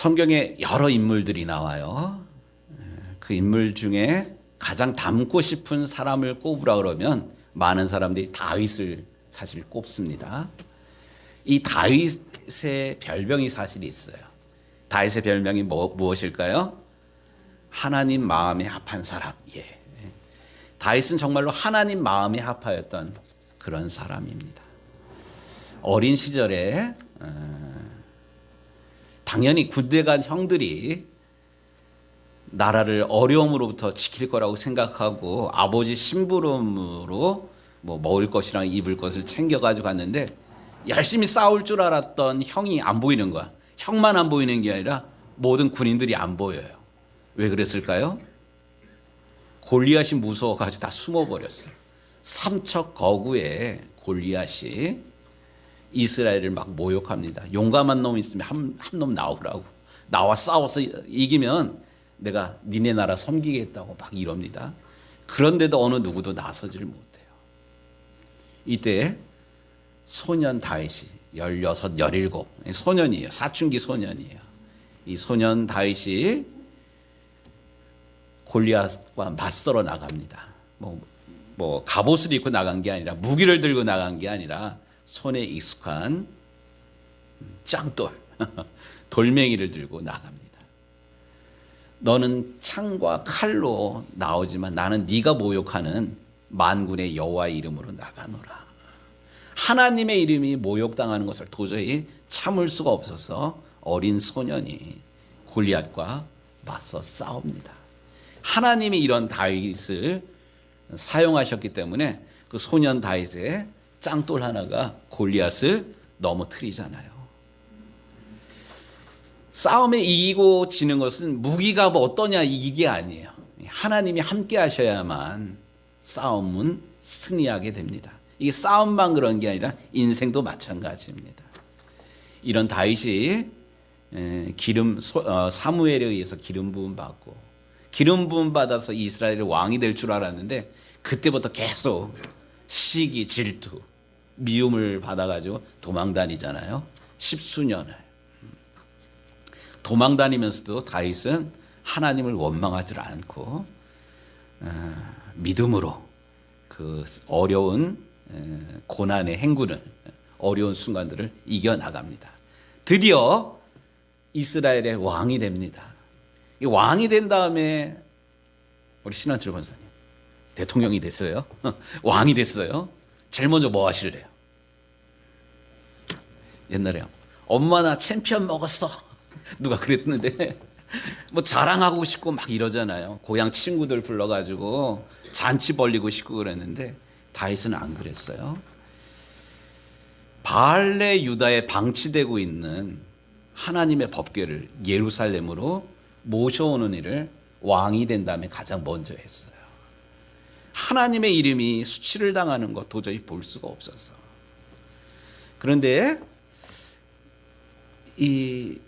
성경에 여러 인물들이 나와요. 그 인물 중에 가장 닮고 싶은 사람을 꼽으라 그러면 많은 사람들이 다윗을 사실 꼽습니다. 이 다윗의 별명이 사실 있어요. 다윗의 별명이 무엇일까요? 하나님 마음에 합한 사람. 예. 다윗은 정말로 하나님 마음에 합하였던 그런 사람입니다. 어린 시절에 당연히 군대 간 형들이 나라를 어려움으로부터 지킬 거라고 생각하고 아버지 심부름으로 뭐 먹을 것이랑 입을 것을 챙겨가지고 갔는데 열심히 싸울 줄 알았던 형이 안 보이는 거야. 형만 안 보이는 게 아니라 모든 군인들이 안 보여요. 왜 그랬을까요? 골리앗이 무서워가지고 다 숨어버렸어요. 삼척 거구에 골리앗이 이스라엘을 막 모욕합니다. 용감한 놈 있으면 한 놈 나오라고. 나와 싸워서 이기면 내가 니네 나라 섬기겠다고 막 이럽니다. 그런데도 어느 누구도 나서지를 못해요. 이때 소년 다윗이 16, 17 소년이에요. 사춘기 소년이에요. 이 소년 다윗이 골리앗과 맞서러 나갑니다. 뭐 갑옷을 입고 나간 게 아니라 무기를 들고 나간 게 아니라 손에 익숙한 짱돌 돌멩이를 들고 나갑니다. 너는 창과 칼로 나오지만 나는 네가 모욕하는 만군의 여호와의 이름으로 나가노라. 하나님의 이름이 모욕당하는 것을 도저히 참을 수가 없어서 어린 소년이 골리앗과 맞서 싸웁니다. 하나님이 이런 다윗을 사용하셨기 때문에 그 소년 다윗의 짱돌 하나가 골리앗을 넘어뜨리잖아요. 싸움에 이기고 지는 것은 무기가 뭐 어떠냐 이게 아니에요. 하나님이 함께 하셔야만 싸움은 승리하게 됩니다. 이게 싸움만 그런 게 아니라 인생도 마찬가지입니다. 이런 다윗이 사무엘에 의해서 기름 부음 받고 기름 부음 받아서 이스라엘의 왕이 될 줄 알았는데 그때부터 계속 시기, 질투, 미움을 받아가지고 도망다니잖아요. 십수년을. 도망다니면서도 다윗은 하나님을 원망하지 않고 믿음으로 그 어려운 고난의 행군을 어려운 순간들을 이겨나갑니다. 드디어 이스라엘의 왕이 됩니다. 이 왕이 된 다음에 우리 신한철 권사님 대통령이 됐어요. 왕이 됐어요. 제일 먼저 뭐 하실래요? 옛날에 엄마 나 챔피언 먹었어. 누가 그랬는데 뭐 자랑하고 싶고 막 이러잖아요. 고향 친구들 불러가지고 잔치 벌리고 싶고 그랬는데 다윗은 안 그랬어요. 바알레 유다에 방치되고 있는 하나님의 법궤를 예루살렘으로 모셔오는 일을 왕이 된 다음에 가장 먼저 했어요. 하나님의 이름이 수치를 당하는 것 도저히 볼 수가 없어서. 그런데 이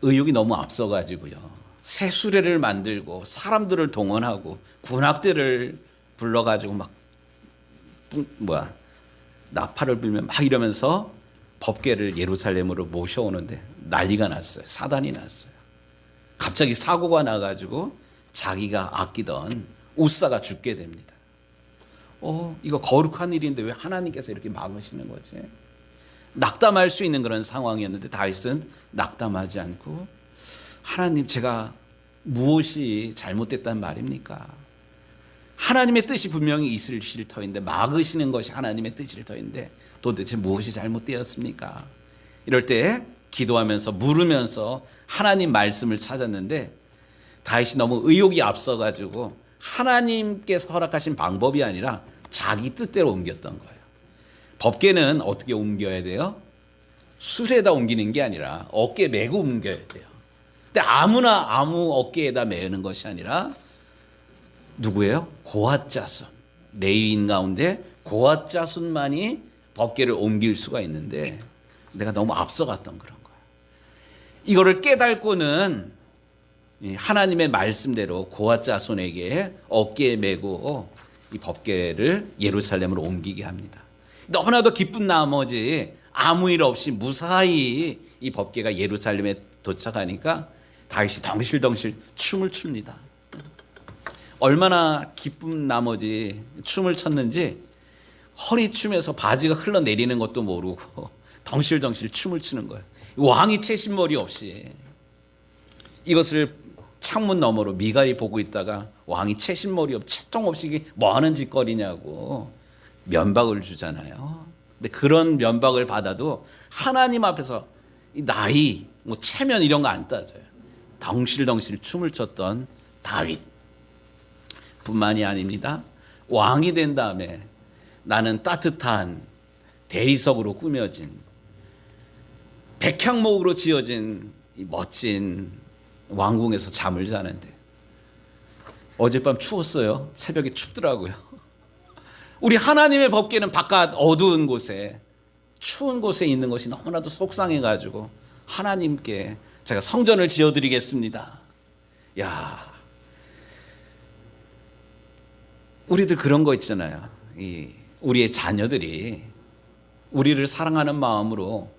의욕이 너무 앞서가지고요. 새 수레를 만들고 사람들을 동원하고 군악대를 불러가지고 막 나팔을 불면 막 이러면서 법궤를 예루살렘으로 모셔오는데 난리가 났어요. 사단이 났어요. 갑자기 사고가 나가지고 자기가 아끼던 우사가 죽게 됩니다. 이거 거룩한 일인데 왜 하나님께서 이렇게 막으시는 거지? 낙담할 수 있는 그런 상황이었는데 다윗은 낙담하지 않고 하나님 제가 무엇이 잘못됐단 말입니까? 하나님의 뜻이 분명히 있으실 터인데 막으시는 것이 하나님의 뜻일 터인데 도대체 무엇이 잘못되었습니까? 이럴 때 기도하면서 물으면서 하나님 말씀을 찾았는데 다윗이 너무 의욕이 앞서가지고 하나님께서 허락하신 방법이 아니라 자기 뜻대로 옮겼던 거예요. 법궤는 어떻게 옮겨야 돼요? 술에다 옮기는 게 아니라 어깨에 메고 옮겨야 돼요. 근데 아무나 아무 어깨에다 메는 것이 아니라 누구예요? 고앗 자손. 레위인 가운데 고앗 자손만이 법궤를 옮길 수가 있는데 내가 너무 앞서갔던 그런 거예요. 이거를 깨닫고는 하나님의 말씀대로 고앗 자손에게 어깨에 메고 이 법궤를 예루살렘으로 옮기게 합니다. 너무나도 기쁜 나머지 아무 일 없이 무사히 이 법궤가 예루살렘에 도착하니까 다윗이 덩실덩실 춤을 춥니다. 얼마나 기쁨 나머지 춤을 췄는지 허리춤에서 바지가 흘러내리는 것도 모르고 덩실덩실 춤을 추는 거예요. 왕이 채신머리 없이. 이것을 창문 너머로 미갈이 보고 있다가 왕이 채신머리 없이 채통 없이 뭐 하는 짓거리냐고 면박을 주잖아요. 근데 그런 면박을 받아도 하나님 앞에서 이 나이 뭐 체면 이런 거 안 따져요. 덩실덩실 춤을 췄던 다윗 뿐만이 아닙니다. 왕이 된 다음에 나는 따뜻한 대리석으로 꾸며진 백향목으로 지어진 이 멋진 왕궁에서 잠을 자는데 어젯밤 추웠어요. 새벽에 춥더라고요. 우리 하나님의 법궤는 바깥 어두운 곳에 추운 곳에 있는 것이 너무나도 속상해가지고 하나님께 제가 성전을 지어드리겠습니다. 야, 우리들 그런 거 있잖아요. 우리의 자녀들이 우리를 사랑하는 마음으로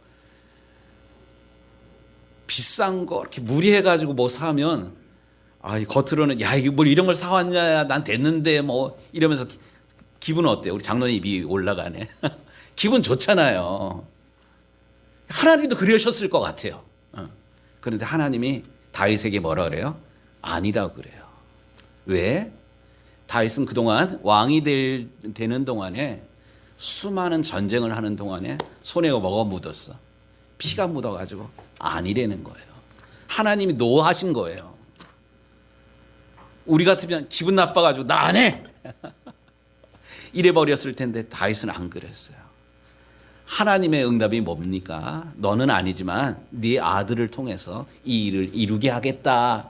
비싼 거 이렇게 무리해가지고 뭐 사면 겉으로는 야 이거 뭘 이런 걸 사왔냐 난 됐는데 뭐 이러면서 기분은 어때요? 우리 장로님이 올라가네. 기분 좋잖아요. 하나님도 그러셨을 것 같아요. 그런데 하나님이 다윗에게 뭐라 그래요? 아니라고 그래요. 왜? 다윗은 그동안 왕이 되는 동안에 수많은 전쟁을 하는 동안에 손에 뭐가 묻었어? 피가 묻어가지고 아니라는 거예요. 하나님이 노하신 거예요. 우리 같으면 기분 나빠가지고 나 안 해! 이래버렸을 텐데 다윗은 안 그랬어요. 하나님의 응답이 뭡니까? 너는 아니지만 네 아들을 통해서 이 일을 이루게 하겠다.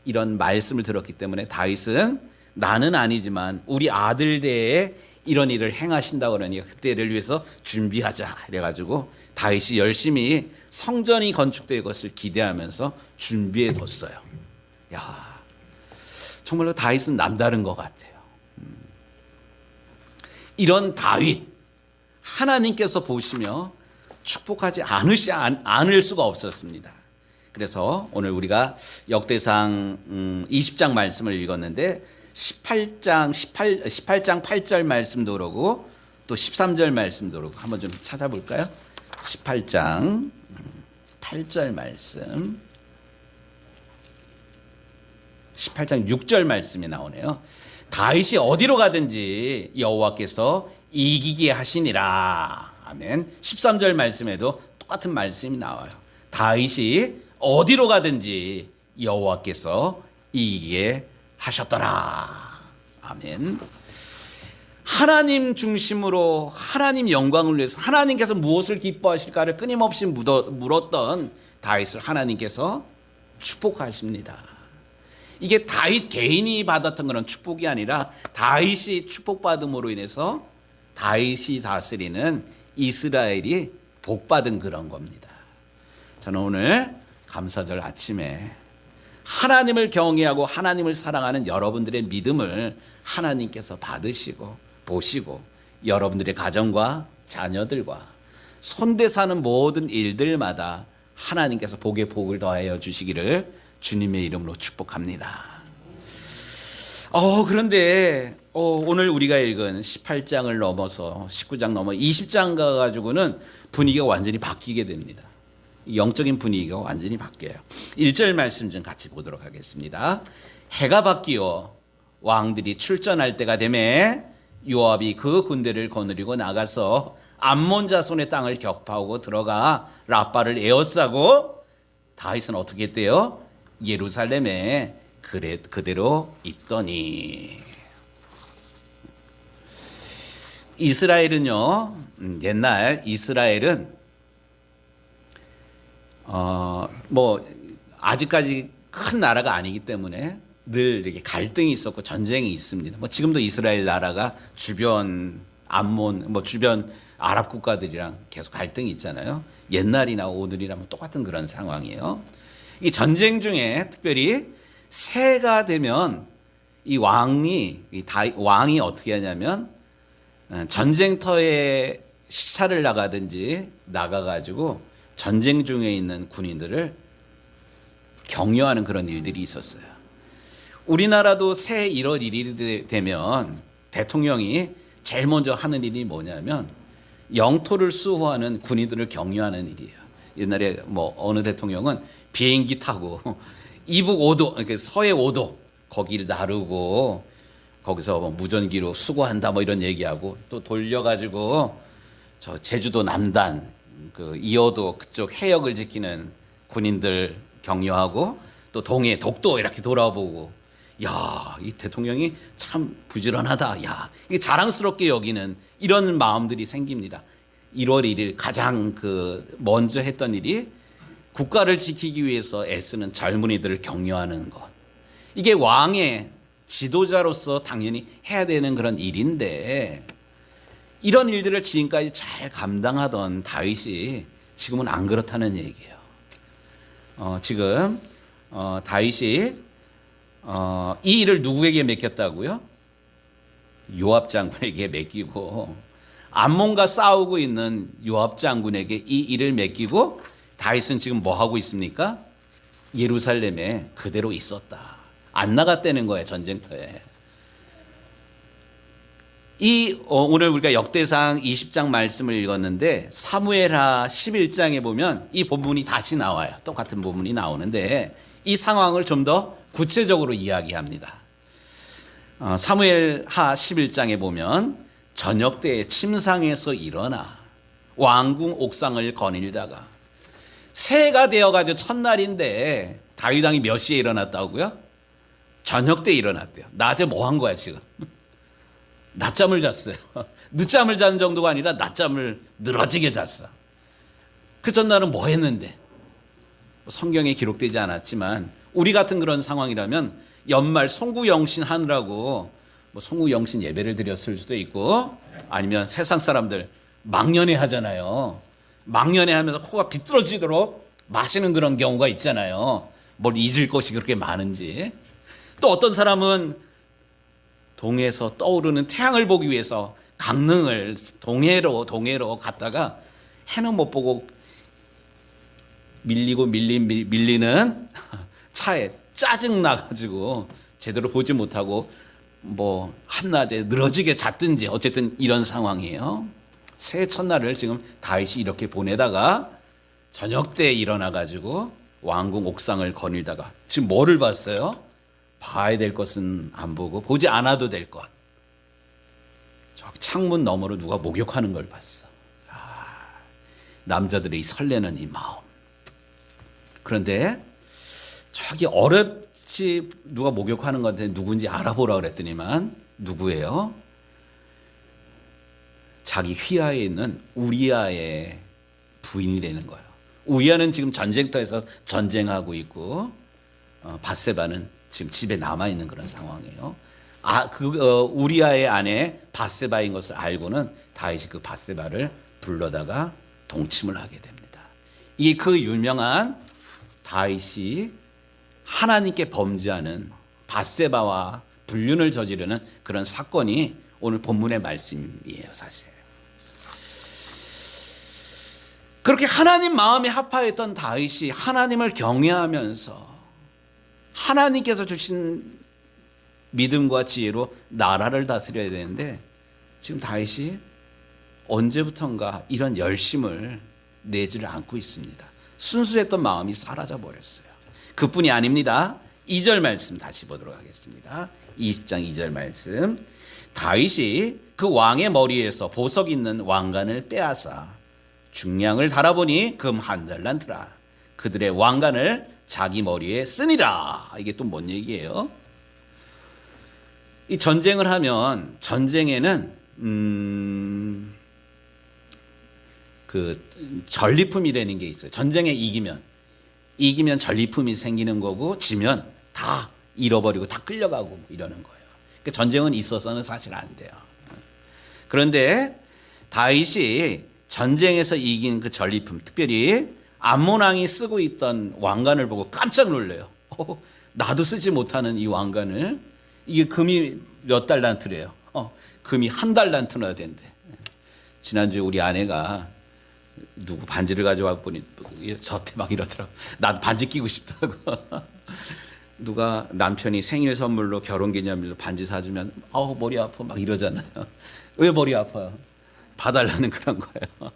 이런 말씀을 들었기 때문에 다윗은 나는 아니지만 우리 아들 대에 이런 일을 행하신다 그러니까 그때를 위해서 준비하자 이래가지고 다윗이 열심히 성전이 건축될 것을 기대하면서 준비해 뒀어요. 야, 정말로 다윗은 남다른 것 같아요. 이런 다윗 하나님께서 보시며 축복하지 않을 수가 없었습니다. 그래서 오늘 우리가 역대상 20장 말씀을 읽었는데 18장 8절 말씀도 그러고 또 13절 말씀도 그러고 한번 좀 찾아볼까요? 18장 8절 말씀 18장 6절 말씀이 나오네요. 다윗이 어디로 가든지 여호와께서 이기게 하시니라. 아멘. 13절 말씀에도 똑같은 말씀이 나와요. 다윗이 어디로 가든지 여호와께서 이기게 하셨더라. 아멘. 하나님 중심으로 하나님 영광을 위해서 하나님께서 무엇을 기뻐하실까를 끊임없이 물었던 다윗을 하나님께서 축복하십니다. 이게 다윗 개인이 받았던 그런 축복이 아니라 다윗이 축복받음으로 인해서 다윗이 다스리는 이스라엘이 복받은 그런 겁니다. 저는 오늘 감사절 아침에 하나님을 경외하고 하나님을 사랑하는 여러분들의 믿음을 하나님께서 받으시고 보시고 여러분들의 가정과 자녀들과 손대사는 모든 일들마다 하나님께서 복에 복을 더하여 주시기를 주님의 이름으로 축복합니다. 그런데 오늘 우리가 읽은 18장을 넘어서 19장 넘어 20장 가가지고는 분위기가 완전히 바뀌게 됩니다. 영적인 분위기가 완전히 바뀌어요. 1절 말씀 좀 같이 보도록 하겠습니다. 해가 바뀌어 왕들이 출전할 때가 되매 요압이 그 군대를 거느리고 나가서 암몬 자손의 땅을 격파하고 들어가 라빠를 에워싸고 다윗은 어떻게 했대요? 예루살렘에 그대로 있더니. 이스라엘은요, 옛날 이스라엘은 아직까지 큰 나라가 아니기 때문에 늘 이렇게 갈등이 있었고 전쟁이 있습니다. 지금도 이스라엘 나라가 주변 암몬 주변 아랍 국가들이랑 계속 갈등이 있잖아요. 옛날이나 오늘이나 똑같은 그런 상황이에요. 이 전쟁 중에 특별히 새가 되면 이 왕이 어떻게 하냐면 전쟁터에 시차를 나가든지 나가가지고 전쟁 중에 있는 군인들을 격려하는 그런 일들이 있었어요. 우리나라도 새 1월 1일이 되면 대통령이 제일 먼저 하는 일이 뭐냐면 영토를 수호하는 군인들을 격려하는 일이에요. 옛날에 뭐 어느 대통령은 비행기 타고 이북 5도, 그러니까 서해 5도 거기를 나르고 거기서 뭐 무전기로 수고한다 뭐 이런 얘기하고 또 돌려가지고 저 제주도 남단 그 이어도 그쪽 해역을 지키는 군인들 격려하고 또 동해 독도 이렇게 돌아보고 야, 이 대통령이 참 부지런하다. 야, 이게 자랑스럽게 여기는 이런 마음들이 생깁니다. 1월 1일 가장 먼저 했던 일이 국가를 지키기 위해서 애쓰는 젊은이들을 격려하는 것. 이게 왕의 지도자로서 당연히 해야 되는 그런 일인데 이런 일들을 지금까지 잘 감당하던 다윗이 지금은 안 그렇다는 얘기예요. 지금 다윗이 이 일을 누구에게 맡겼다고요? 요압 장군에게 맡기고 암몬과 싸우고 있는 요압 장군에게 이 일을 맡기고 다윗은 지금 뭐 하고 있습니까? 예루살렘에 그대로 있었다. 안 나갔다는 거예요, 전쟁터에. 오늘 우리가 역대상 20장 말씀을 읽었는데 사무엘하 11장에 보면 이 본문이 다시 나와요. 똑같은 본문이 나오는데 이 상황을 좀 더 구체적으로 이야기합니다. 사무엘하 11장에 보면 저녁 때에 침상에서 일어나 왕궁 옥상을 거닐다가 새해가 되어가지고 첫날인데 다윗 왕이 몇 시에 일어났다고요? 저녁 때 일어났대요. 낮에 뭐 한 거야 지금? 낮잠을 잤어요. 늦잠을 잔 정도가 아니라 낮잠을 늘어지게 잤어. 그 전날은 뭐 했는데? 성경에 기록되지 않았지만 우리 같은 그런 상황이라면 연말 송구영신 하느라고 뭐 송구영신 예배를 드렸을 수도 있고 아니면 세상 사람들 망연회 하잖아요. 망연회 하면서 코가 비뚤어지도록 마시는 그런 경우가 있잖아요. 뭘 잊을 것이 그렇게 많은지. 또 어떤 사람은 동해에서 떠오르는 태양을 보기 위해서 강릉을 동해로 갔다가 해는 못 보고 밀리는 차에 짜증 나가지고 제대로 보지 못하고 뭐 한낮에 늘어지게 잤든지 어쨌든 이런 상황이에요. 새해 첫날을 지금 다윗이 이렇게 보내다가 저녁 때 일어나가지고 왕궁 옥상을 거닐다가 지금 뭐를 봤어요? 봐야 될 것은 안 보고 보지 않아도 될 것. 저기 창문 너머로 누가 목욕하는 걸 봤어. 남자들의 설레는 이 마음. 그런데 저기 어렵지 누가 목욕하는 건데 누군지 알아보라 그랬더니만 누구예요? 자기 휘하에 있는 우리아의 부인이 되는 거예요. 우리아는 지금 전쟁터에서 전쟁하고 있고 밧세바는 지금 집에 남아 있는 그런 상황이에요. 우리아의 아내 밧세바인 것을 알고는 다윗이 그 밧세바를 불러다가 동침을 하게 됩니다. 이게 그 유명한 다윗이 하나님께 범죄하는 밧세바와 불륜을 저지르는 그런 사건이 오늘 본문의 말씀이에요, 사실. 그렇게 하나님 마음에 합하였던 다윗이 하나님을 경외하면서 하나님께서 주신 믿음과 지혜로 나라를 다스려야 되는데 지금 다윗이 언제부턴가 이런 열심을 내지를 않고 있습니다. 순수했던 마음이 사라져 버렸어요. 그뿐이 아닙니다. 2절 말씀 다시 보도록 하겠습니다. 20장 2절 말씀. 다윗이 그 왕의 머리에서 보석 있는 왕관을 빼앗아 중량을 달아보니 금 한 달란트라. 그들의 왕관을 자기 머리에 쓰니라. 이게 또 뭔 얘기예요? 이 전쟁을 하면 전쟁에는 그 전리품이라는 게 있어요. 전쟁에 이기면 전리품이 생기는 거고 지면 다 잃어버리고 다 끌려가고 이러는 거예요. 그러니까 전쟁은 있어서는 사실 안 돼요. 그런데 다윗이 전쟁에서 이긴 그 전리품, 특별히 암몬 왕이 쓰고 있던 왕관을 보고 깜짝 놀래요. 나도 쓰지 못하는 이 왕관을, 이게 금이 몇 달란트래요. 금이 한 달란트나 된대. 지난주에 우리 아내가 누구 반지를 가져와 보니 저한테 막 이러더라고. 나도 반지 끼고 싶다고. 누가 남편이 생일 선물로 결혼기념일로 반지 사주면 머리 아파 막 이러잖아요. 왜 머리 아파요? 봐달라는 그런 거예요.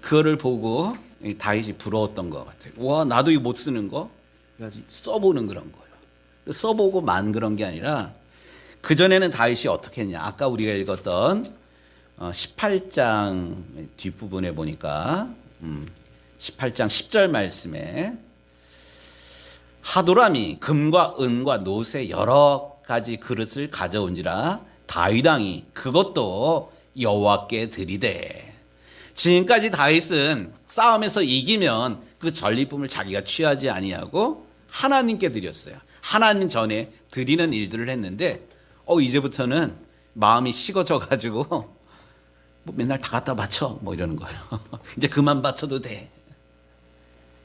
그거를 보고 다윗이 부러웠던 것 같아요. 와, 나도 이거 못 쓰는 거? 그래가지고 써보는 그런 거예요. 써보고만 그런 게 아니라 그전에는 다윗이 어떻게 했냐. 아까 우리가 읽었던 18장 뒷부분에 보니까 18장 10절 말씀에 하도람이 금과 은과 노새 여러 가지 그릇을 가져온지라 다윗 왕이 그것도 여호와께 드리되. 지금까지 다윗은 싸움에서 이기면 그 전리품을 자기가 취하지 아니하고 하나님께 드렸어요. 하나님 전에 드리는 일들을 했는데 이제부터는 마음이 식어져 가지고 뭐 맨날 다 갖다 바쳐 뭐 이러는 거예요. 이제 그만 바쳐도 돼.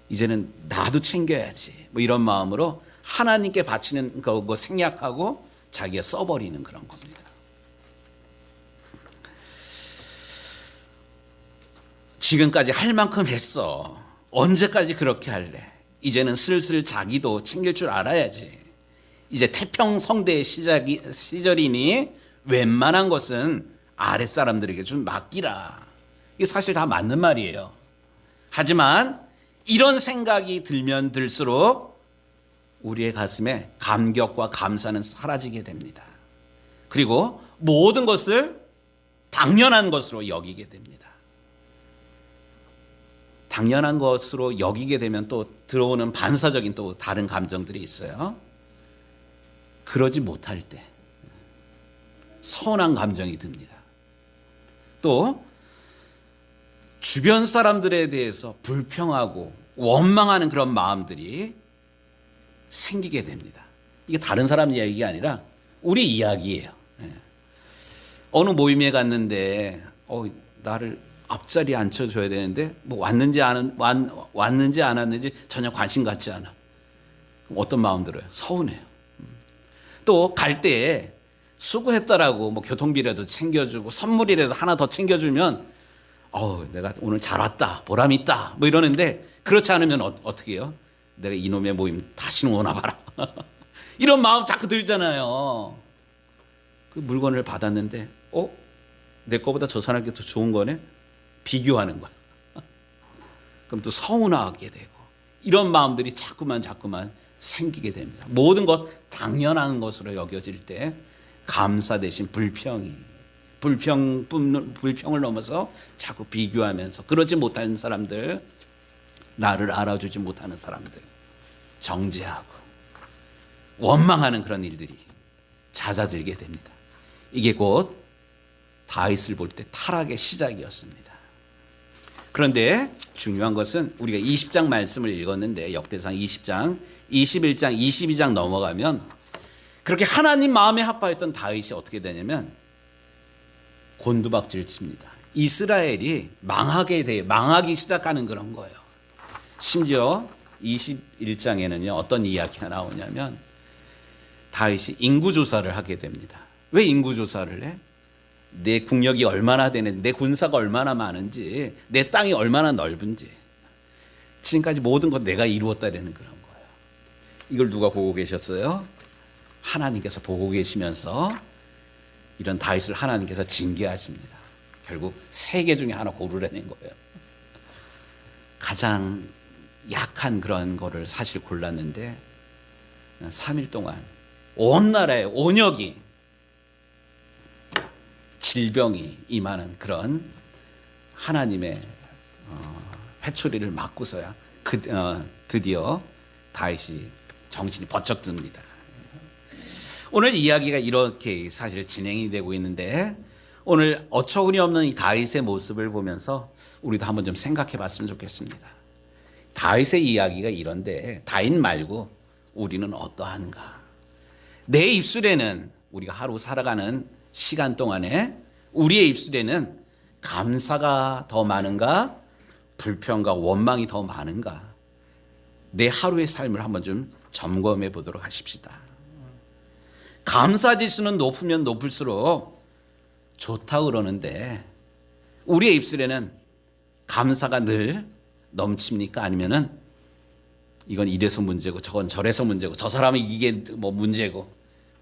이제는 나도 챙겨야지. 뭐 이런 마음으로 하나님께 바치는 거 생략하고 자기가 써버리는 그런 겁니다. 지금까지 할 만큼 했어. 언제까지 그렇게 할래? 이제는 슬슬 자기도 챙길 줄 알아야지. 이제 태평성대의 시절이니 웬만한 것은 아랫사람들에게 좀 맡기라. 이게 사실 다 맞는 말이에요. 하지만 이런 생각이 들면 들수록 우리의 가슴에 감격과 감사는 사라지게 됩니다. 그리고 모든 것을 당연한 것으로 여기게 됩니다. 당연한 것으로 여기게 되면 또 들어오는 반사적인 또 다른 감정들이 있어요. 그러지 못할 때 서운한 감정이 듭니다. 또 주변 사람들에 대해서 불평하고 원망하는 그런 마음들이 생기게 됩니다. 이게 다른 사람 이야기가 아니라 우리 이야기예요. 어느 모임에 갔는데 나를 앞자리에 앉혀줘야 되는데 뭐 왔는지 안 왔는지 전혀 관심 갖지 않아. 어떤 마음 들어요? 서운해요. 또 갈 때 수고했다라고 뭐 교통비라도 챙겨주고 선물이라도 하나 더 챙겨주면 내가 오늘 잘 왔다, 보람 있다 뭐 이러는데 그렇지 않으면 어떻게 해요? 내가 이놈의 모임 다시는 오나 봐라. 이런 마음 자꾸 들잖아요. 그 물건을 받았는데 내 거보다 저 사람께 더 좋은 거네? 비교하는 거야. 그럼 또 서운하게 되고 이런 마음들이 자꾸만 생기게 됩니다. 모든 것 당연한 것으로 여겨질 때 감사 대신 불평을 넘어서 자꾸 비교하면서 그러지 못하는 사람들, 나를 알아주지 못하는 사람들 정죄하고 원망하는 그런 일들이 잦아들게 됩니다. 이게 곧 다윗을 볼 때 타락의 시작이었습니다. 그런데 중요한 것은 우리가 20장 말씀을 읽었는데 역대상 20장, 21장, 22장 넘어가면 그렇게 하나님 마음에 합하였던 다윗이 어떻게 되냐면 곤두박질 칩니다. 이스라엘이 망하기 시작하는 그런 거예요. 심지어 21장에는요 어떤 이야기가 나오냐면 다윗이 인구조사를 하게 됩니다. 왜 인구조사를 해? 내 국력이 얼마나 되는지, 내 군사가 얼마나 많은지, 내 땅이 얼마나 넓은지 지금까지 모든 것 내가 이루었다라는 그런 거예요. 이걸 누가 보고 계셨어요? 하나님께서 보고 계시면서 이런 다윗을 하나님께서 징계하십니다. 결국 세 개 중에 하나 고르라는 거예요. 가장 약한 그런 거를 사실 골랐는데 3일 동안 온 나라에 온역이 질병이 임하는 그런 하나님의 회초리를 맞고서야 드디어 다윗이 정신이 번쩍 듭니다. 오늘 이야기가 이렇게 사실 진행이 되고 있는데 오늘 어처구니 없는 이 다윗의 모습을 보면서 우리도 한번 좀 생각해 봤으면 좋겠습니다. 다윗의 이야기가 이런데 다윗 말고 우리는 어떠한가? 내 입술에는 우리가 하루 살아가는 시간 동안에 우리의 입술에는 감사가 더 많은가? 불평과 원망이 더 많은가? 내 하루의 삶을 한번 좀 점검해 보도록 하십시다. 감사 지수는 높으면 높을수록 좋다고 그러는데 우리의 입술에는 감사가 늘 넘칩니까? 아니면은 이건 이래서 문제고 저건 저래서 문제고 저 사람은 이게 뭐 문제고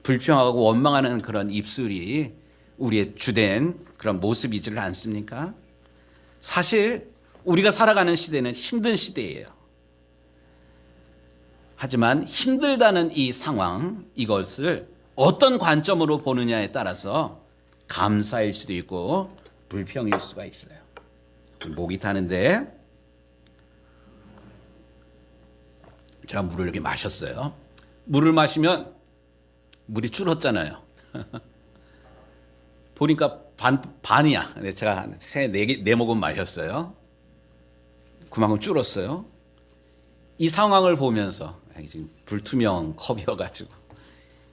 불평하고 원망하는 그런 입술이 우리의 주된 그런 모습이지를 않습니까? 사실 우리가 살아가는 시대는 힘든 시대예요. 하지만 힘들다는 이 상황, 이것을 어떤 관점으로 보느냐에 따라서 감사일 수도 있고 불평일 수가 있어요. 목이 타는데 제가 물을 이렇게 마셨어요. 물을 마시면 물이 줄었잖아요. 보니까 반이야. 제가 네 모금 마셨어요. 그만큼 줄었어요. 이 상황을 보면서 지금 불투명 컵이어가지고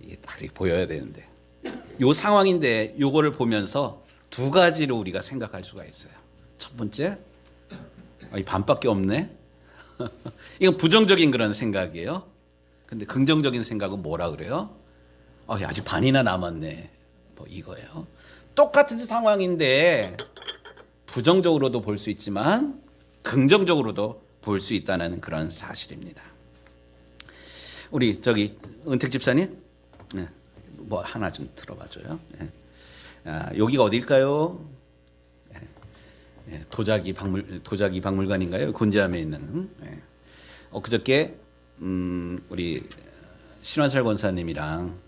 이게 딱 보여야 되는데 이 상황인데 이거를 보면서 두 가지로 우리가 생각할 수가 있어요. 첫 번째, 이 반밖에 없네. 이건 부정적인 그런 생각이에요. 근데 긍정적인 생각은 뭐라 그래요? 아직 반이나 남았네. 뭐 이거예요. 똑같은 상황인데 부정적으로도 볼 수 있지만 긍정적으로도 볼 수 있다는 그런 사실입니다. 우리 은택 집사님, 네, 뭐 하나 좀 들어봐줘요. 네. 여기가 어딜까요? 네, 도자기 박물관인가요? 곤지암에 있는. 네. 그저께 우리 신환살 권사님이랑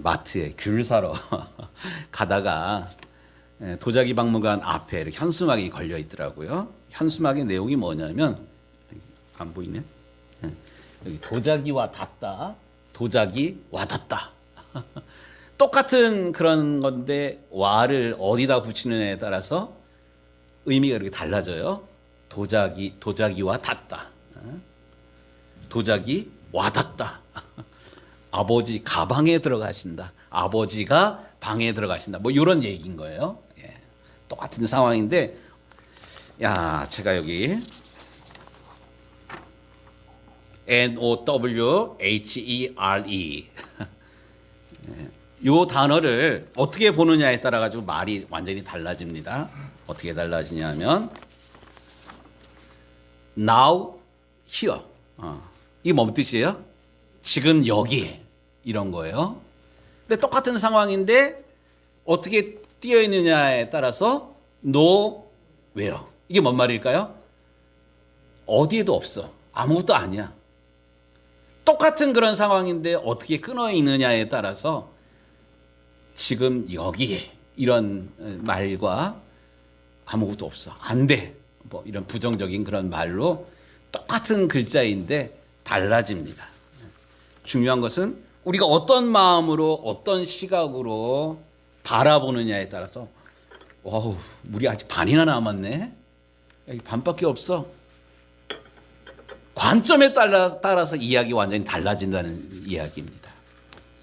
마트에 귤 사러 가다가 도자기 박물관 앞에 이렇게 현수막이 걸려 있더라고요. 현수막의 내용이 뭐냐면 안 보이네. 여기 도자기와 닿다, 도자기 와닿다. 똑같은 그런 건데 와를 어디다 붙이느냐에 따라서 의미가 이렇게 달라져요. 도자기와 닿다, 도자기 와닿다. 아버지 가방에 들어가신다. 아버지가 방에 들어가신다. 뭐 이런 얘기인 거예요. 예. 똑같은 상황인데, 제가 여기 NOWHERE 이 단어를 어떻게 보느냐에 따라 가지고 말이 완전히 달라집니다. 어떻게 달라지냐면 now here. 이게 뭔 뜻이에요? 지금 여기에 이런 거예요. 근데 똑같은 상황인데 어떻게 띄어 있느냐에 따라서 no where. 이게 뭔 말일까요? 어디에도 없어. 아무것도 아니야. 똑같은 그런 상황인데 어떻게 끊어 있느냐에 따라서 지금 여기에 이런 말과 아무것도 없어. 안 돼. 뭐 이런 부정적인 그런 말로 똑같은 글자인데 달라집니다. 중요한 것은 우리가 어떤 마음으로 어떤 시각으로 바라보느냐에 따라서 물이 아직 반이나 남았네. 여기 반밖에 없어. 관점에 따라서 이야기 완전히 달라진다는 이야기입니다.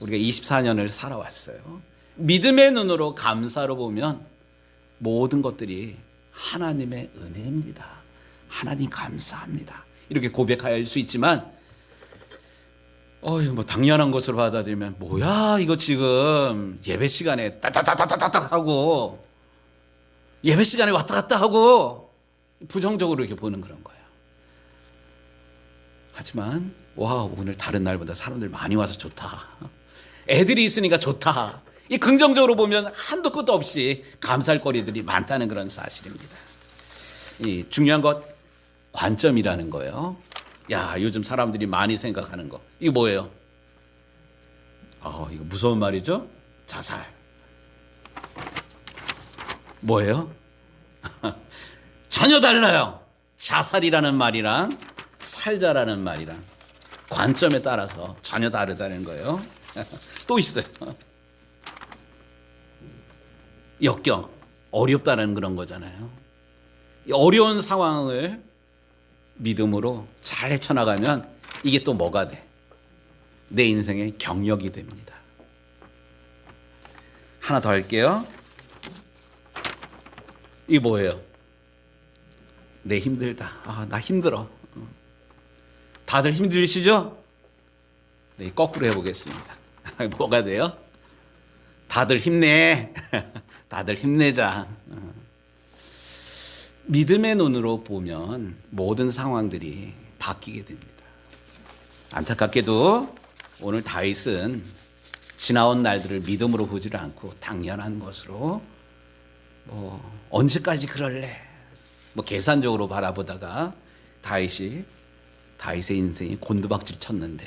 우리가 24년을 살아왔어요. 믿음의 눈으로 감사로 보면 모든 것들이 하나님의 은혜입니다. 하나님 감사합니다. 이렇게 고백할 수 있지만 뭐 당연한 것으로 받아들이면 뭐야 이거 지금 예배 시간에 따따따따따따 하고 예배 시간에 왔다 갔다 하고 부정적으로 이렇게 보는 그런 거예요. 하지만 오늘 다른 날보다 사람들 많이 와서 좋다. 애들이 있으니까 좋다. 이 긍정적으로 보면 한도 끝도 없이 감사할 거리들이 많다는 그런 사실입니다. 이 중요한 것 관점이라는 거예요. 요즘 사람들이 많이 생각하는 거. 이게 뭐예요? 이거 무서운 말이죠? 자살. 뭐예요? 전혀 달라요. 자살이라는 말이랑 살자라는 말이랑 관점에 따라서 전혀 다르다는 거예요. 또 있어요. 역경, 어렵다는 그런 거잖아요. 이 어려운 상황을 믿음으로 잘 헤쳐나가면 이게 또 뭐가 돼? 내 인생의 경력이 됩니다. 하나 더 할게요. 이게 뭐예요? 내 힘들다. 나 힘들어. 다들 힘들으시죠? 네, 거꾸로 해보겠습니다. 뭐가 돼요? 다들 힘내. 다들 힘내자. 믿음의 눈으로 보면 모든 상황들이 바뀌게 됩니다. 안타깝게도 오늘 다윗은 지나온 날들을 믿음으로 보지를 않고 당연한 것으로 언제까지 그럴래? 계산적으로 바라보다가 다윗의 인생이 곤두박질 쳤는데,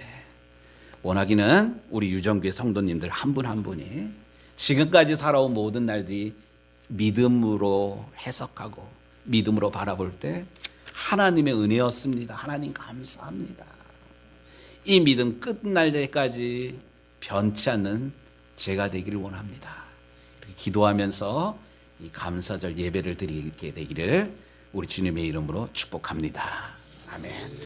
원하기는 우리 유정교회 성도님들 한 분 한 분이 지금까지 살아온 모든 날들이 믿음으로 해석하고 믿음으로 바라볼 때 하나님의 은혜였습니다. 하나님 감사합니다. 이 믿음 끝날 때까지 변치 않는 제가 되기를 원합니다. 이렇게 기도하면서 이 감사절 예배를 드리게 되기를 우리 주님의 이름으로 축복합니다. 아멘.